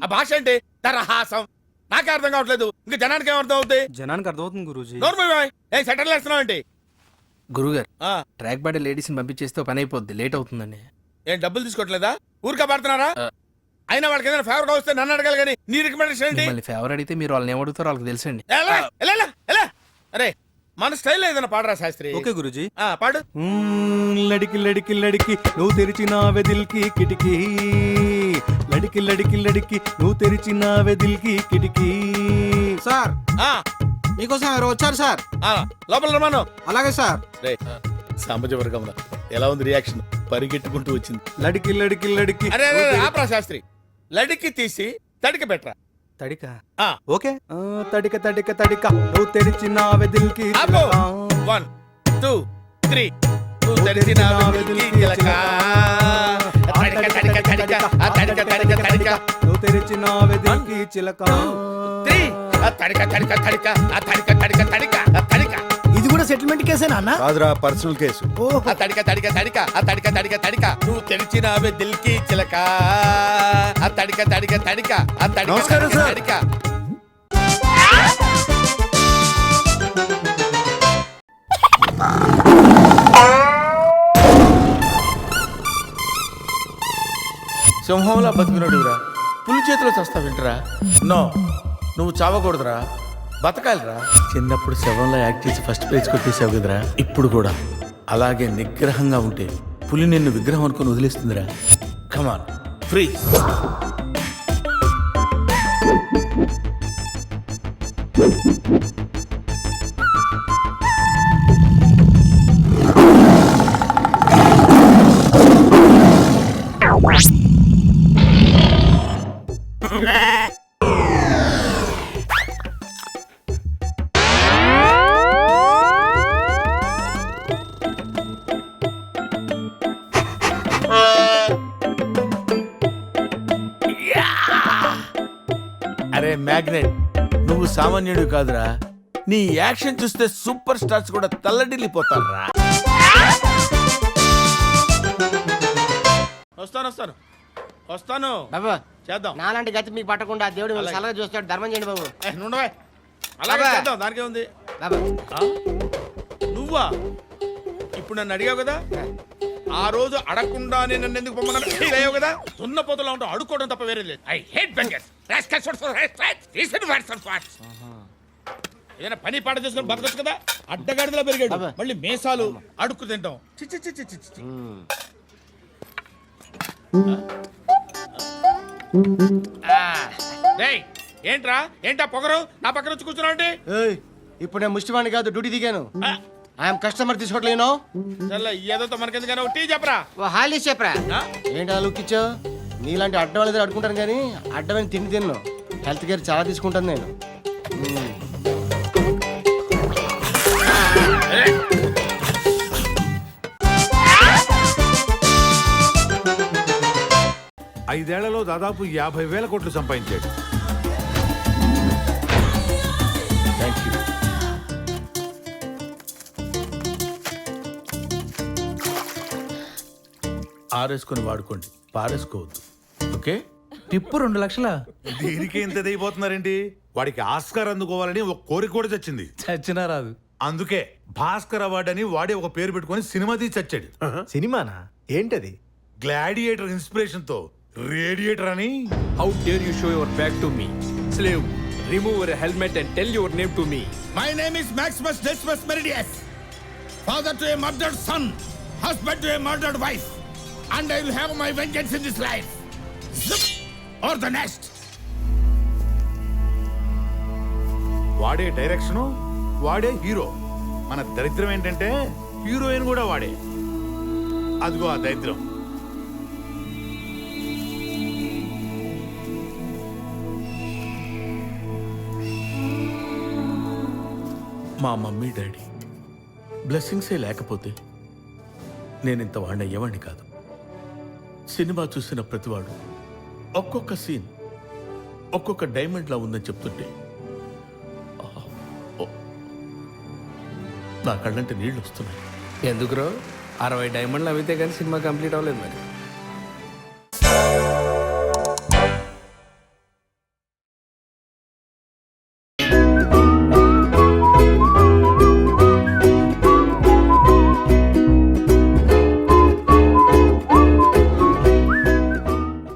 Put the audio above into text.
ఆ భాష అంటే తరహాసం. నాకే అర్థం కావట్లేదు, ఇంకా జనానికి ఏం అర్థం అవుతాయి? జనానికి అర్థమవుతుంది గురూజీ. ఏం సెటిల్ వేస్తున్నావు ఏంటి? గురుగారు ట్రాక్ బాడీ లేడీస్ ని పంపించేస్తే పని అయిపోద్ది, లేట్ అవుతుందండి. ఏం డబ్బులు తీసుకోవట్లేదా? ఊరికే పడుతున్నారా? అయినా వాళ్ళకి ఏదైనా ఫేవర్ గా వస్తే నన్ను అడగాలి కానీ నీ రికమెండేషన్ ఏంటి? మళ్ళీ ఫేవర్ అడిగితే మీరు వాళ్ళని ఏమడుగుతారో వాళ్ళకి తెలుసండి. అరే మన స్టైల్ ఏదైనా పాడరా శాస్త్రి. ఓకే గురూజీ. పాడు. లడికి లడికి లడికి నువ్వు తెరిచిన వెదిల్కి కిటికీ, లడికి లడికి లడికి నువ్వు తెరిచిన వెదిల్కి కిటికీ. సార్ మీకోసం ఎవరు వచ్చారు సార్? లోపల రమాను. అలాగే సార్. సామాజ వర్గంలో ఎలా ఉంది రియాక్షన్? పరిగెట్టుకుంటూ వచ్చింది. లడికి లడికి లడికి. అరే ఆపరా శాస్త్రి, లడికి తీసి తడిక పెట్టరా. తడిక ఓకే. తడిక తడిక తడిక నువ్వు తెరిచిన వెదిల్కి. 1 2 3 నువ్వు తెరిచిన వెదిల్కి చిలక. తడిక తడిక తడిక తడిక తడిక తడిక నువ్వు తెరిచిన వెదిల్కి చిలక. 3 తడిక తడిక తడిక తడిక తడిక తడిక తడిక. ఇది కూడా సెటిల్మెంట్ కేసేనా అన్న? కాదురా, పర్సనల్ కేసు. తడిక తడిక తడిక తడిక తడిక తడిక నువ్వు తెరిచిన వెదిల్కి చిలక. తడిక తడిక తడిక తడిక నమస్కారం సార్. తడిక. సింహంలా బతికినడురా, పులి చేతిలో చస్తా వింటరా. నో, నువ్వు చావకూడదురా, బతకాలిరా. చిన్నప్పుడు శవంలో యాక్ట్ చేసి ఫస్ట్ పేజ్ కొట్టేసావు కదరా, ఇప్పుడు కూడా అలాగే నిగ్రహంగా ఉంటే పులి నిన్ను విగ్రహం అనుకుని వదిలేస్తుందిరా. Come on free. అరే మ్యాగ్నెట్, నువ్వు సామాన్యుడు కాదురా. నీ యాక్షన్ చూస్తే సూపర్ స్టార్స్ కూడా తల్లడిల్లిపోతారా. వస్తాను వస్తాను వస్తాను బాబు చేద్దాం. నాలాంటి గతి మీకు పట్టకుండా దేవుడు మిమ్మల్ని సలహా చూస్తాడు. ధర్మం చేయండి బాబు. నుండవే, అలాగే చేద్దాం, దానికే ఉంది. బాబు నువ్వా ఇప్పుడు నన్ను అడిగావు కదా, ఆ రోజు అడగకుండా నన్ను ఎందుకు పొమ్మన్నావు కదా. సున్న పోతలో ఉంటావు, అడుక్కోవడం తప్ప వేరే లేదు. I hate bangers. ఏదైనా పని పాట చేసుకుని బతకొచ్చు కదా. అడ్డగాడిదలా పెరిగాడు, మళ్ళీ మేసాలు అడుక్కు తింటాం. చిచ్చి చిచ్చి చిచ్చి. ఏంట్రా ఏంటా పొగరు నా పక్కన వచ్చి కూర్చున్నావు అంటే? ఇప్పుడు నేను ముష్టివాణి కాదు, డ్యూటీ దిగాను. ఐఎమ్ కస్టమర్ తీసుకోవట్లేను. ఏదో మనకెందుకైనా టీ చెప్పరా. ఓ హాలీ చెప్పరా. ఏంటి ఆ లుక్ ఇచ్చావు? నీలాంటి అడ్డం వాళ్ళ దగ్గర అడుకుంటాను కానీ అడ్డమైన తిండి తిన్ను. హెల్త్ కేర్ చాలా తీసుకుంటాను నేను. 5 ఏళ్లలో దాదాపు 50,000 కోట్లు సంపాదించాడు. Thank you. ఆరేసుకొని వాడుకోండి, పారేసుకోవద్దు. ఓకే. టిప్పు 2 లక్షల. దీనికి ఎంత దిగిపోతున్నారేంటి? వాడికి ఆస్కార్ అందుకోవాలని ఒక కోరిక కూడా చచ్చింది. చచ్చినా రాదు. అందుకే భాస్కర్ అవార్డు అని వాడే ఒక పేరు పెట్టుకొని సినిమా తీసి చచ్చాడు. సినిమానా? ఏంటది? గ్లాడియేటర్ ఇన్స్పిరేషన్ తో రేడియేటర్ అని. How dare you show your back to me? Slave, remove your helmet and tell your name to me. My name is Maximus Decimus Meridius, father to a murdered son, husband to a murdered wife, and I will have my vengeance in this life. Zip or the next. వాడే direction, వాడే hero. మన దరిద్రం ఏంటంటే heroine కూడా వాడే. అదిగో ఆ దరిద్రం. మా మమ్మీ డాడీ బ్లెస్సింగ్సే లేకపోతే నేను ఇంత వాడిని అయ్యేవాడిని కాదు. సినిమా చూసిన ప్రతివాడు ఒక్కొక్క సీన్ ఒక్కొక్క డైమండ్లా ఉందని చెప్తుంటే నా కళ్ళంటే నీళ్ళు వస్తున్నాయి. ఎందుకురో 60 డైమండ్లు అవితే కానీ సినిమా కంప్లీట్ అవ్వలేదు మరి.